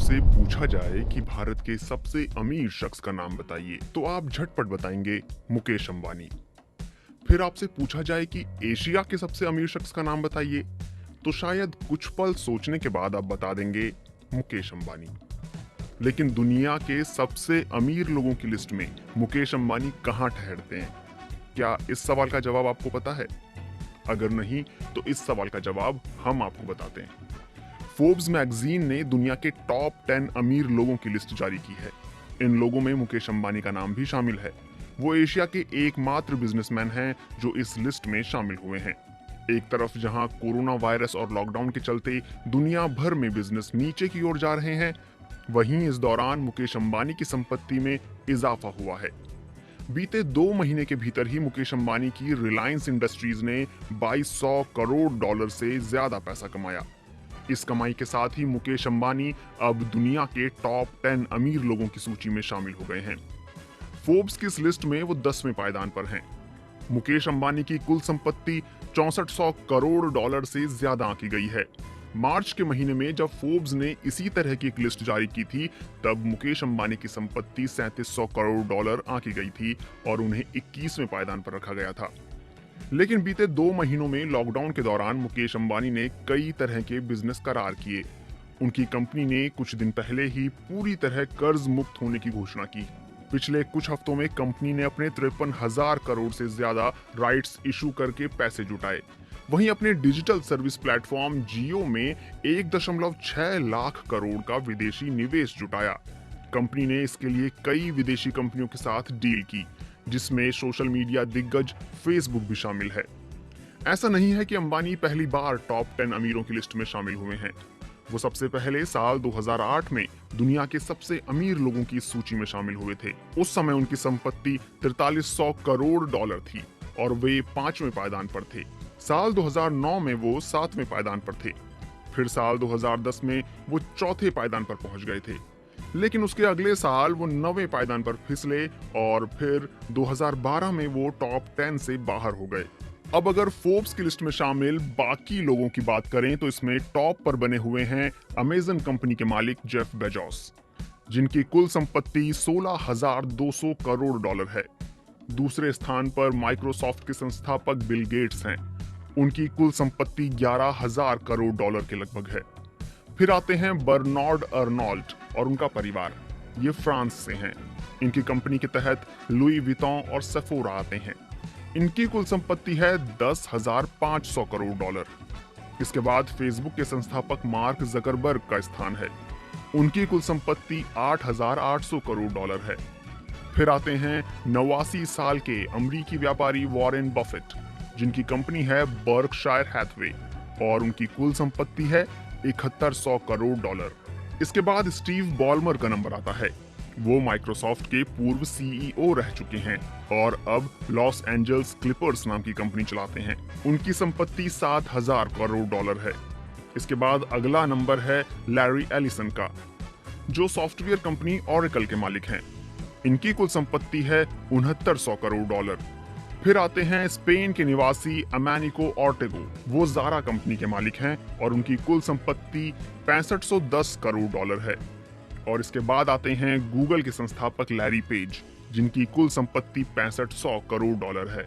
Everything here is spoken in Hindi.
आपसे पूछा जाए कि भारत के सबसे अमीर शख्स का नाम बताइए तो आप झटपट बताएंगे मुकेश अंबानी। फिर आपसे पूछा जाए कि एशिया के सबसे अमीर शख्स का नाम बताइए तो शायद कुछ पल सोचने के बाद आप बता देंगे मुकेश अंबानी। लेकिन दुनिया के सबसे अमीर लोगों की लिस्ट में मुकेश अंबानी कहां ठहरते हैं? क्या इस सवाल का जवाब आपको पता है? अगर नहीं तो इस सवाल का जवाब हम आपको बताते हैं। फोर्ब्स मैगजीन ने दुनिया के टॉप 10 अमीर लोगों की लिस्ट जारी की है। इन लोगों में मुकेश अंबानी का नाम भी शामिल है। वो एशिया के एकमात्र बिजनेसमैन हैं जो इस लिस्ट में शामिल हुए हैं। एक तरफ जहां कोरोना वायरस और लॉकडाउन के चलते दुनिया भर में बिजनेस नीचे की ओर जा रहे हैं, वहीं इस दौरान मुकेश अंबानी की संपत्ति में इजाफा हुआ है। बीते 2 महीने के भीतर ही मुकेश अंबानी की रिलायंस इंडस्ट्रीज ने 2200 करोड़ डॉलर से ज्यादा पैसा कमाया। इस कमाई के साथ ही मुकेश अंबानी अब दुनिया के टॉप 10 अमीर लोगों की सूची में शामिल हो गए हैं। फोर्ब्स की इस लिस्ट में वो 10वें पायदान पर हैं। मुकेश अंबानी की कुल संपत्ति 6400 करोड़ डॉलर से ज्यादा आंकी गई है। मार्च के महीने में जब फोर्ब्स ने इसी तरह की एक लिस्ट जारी की थी, तब मुकेश अंबानी की संपत्ति 3700 करोड़ डॉलर आंकी गई थी और उन्हें 21वें पायदान पर रखा गया था। लेकिन बीते 2 महीनों में लॉकडाउन के दौरान मुकेश अंबानी ने कई तरह के बिजनेस करार किए। उनकी कंपनी ने कुछ दिन पहले ही पूरी तरह कर्ज मुक्त होने की घोषणा की। पिछले कुछ हफ्तों में कंपनी ने अपने 53,000 करोड़ से ज्यादा राइट्स इशू करके पैसे जुटाए। वहीं अपने डिजिटल सर्विस प्लेटफॉर्म जियो में 1.6 लाख करोड़ का विदेशी निवेश जुटाया। कंपनी ने इसके लिए कई विदेशी कंपनियों के साथ डील की, जिसमें सोशल मीडिया दिग्गज फेसबुक भी शामिल है। ऐसा नहीं है कि अंबानी पहली बार टॉप 10 अमीरों की लिस्ट में शामिल हुए हैं। वो सबसे पहले साल 2008 में दुनिया के सबसे अमीर लोगों की सूची में शामिल हुए थे। उस समय उनकी संपत्ति 4300 करोड़ डॉलर थी और वे 5वें पायदान पर थे। साल 2009 में वो 7वें पायदान पर थे। फिर साल 2010 में वो चौथे पायदान पर पहुंच गए थे। लेकिन उसके अगले साल वो 9वें पायदान पर फिसले और फिर 2012 में वो टॉप 10 से बाहर हो गए। अब अगर फोर्ब्स की लिस्ट में शामिल बाकी लोगों की बात करें तो इसमें टॉप पर बने हुए हैं अमेजन कंपनी के मालिक जेफ बेजोस, जिनकी कुल संपत्ति 16,200 करोड़ डॉलर है। दूसरे स्थान पर माइक्रोसॉफ्ट के संस्थापक बिल गेट्स हैं। उनकी कुल संपत्ति 11,000 करोड़ डॉलर के लगभग है। फिर आते हैं बर्नार्ड अर्नोल्ट और उनका परिवार। ये फ्रांस से हैं। इनकी कंपनी के तहत लुई विटॉन और सेफोरा आते हैं। इनकी कुल संपत्ति है 10,500 करोड़ डॉलर। इसके बाद फेसबुक के संस्थापक मार्क जकरबर्ग का स्थान है। उनकी कुल संपत्ति 8,800 करोड़ डॉलर है। फिर आते हैं 89 साल के अमेरिकी व्यापारी वॉरेन बफेट, जिनकी कंपनी है बर्कशायर हैथवे और उनकी कुल संपत्ति है 7100 करोड़ डॉलर। इसके बाद स्टीव बॉलमर का नंबर आता है। वो माइक्रोसॉफ्ट के पूर्व सीईओ रह चुके हैं और अब लॉस एंजल्स क्लिपर्स नाम की कंपनी चलाते हैं। उनकी संपत्ति 7,000 करोड़ डॉलर है। इसके बाद अगला नंबर है लैरी एलिसन का, जो सॉफ्टवेयर कंपनी ओरेकल के मालिक हैं। इनकी कुल संपत्ति है 6900 करोड़ डॉलर। फिर आते हैं स्पेन के निवासी अमेनिको ऑर्टेगो। वो ज़ारा कंपनी के मालिक हैं और उनकी कुल संपत्ति 6510 करोड़ डॉलर है। और इसके बाद आते हैं गूगल के संस्थापक लैरी पेज, जिनकी कुल संपत्ति 6500 करोड़ डॉलर है।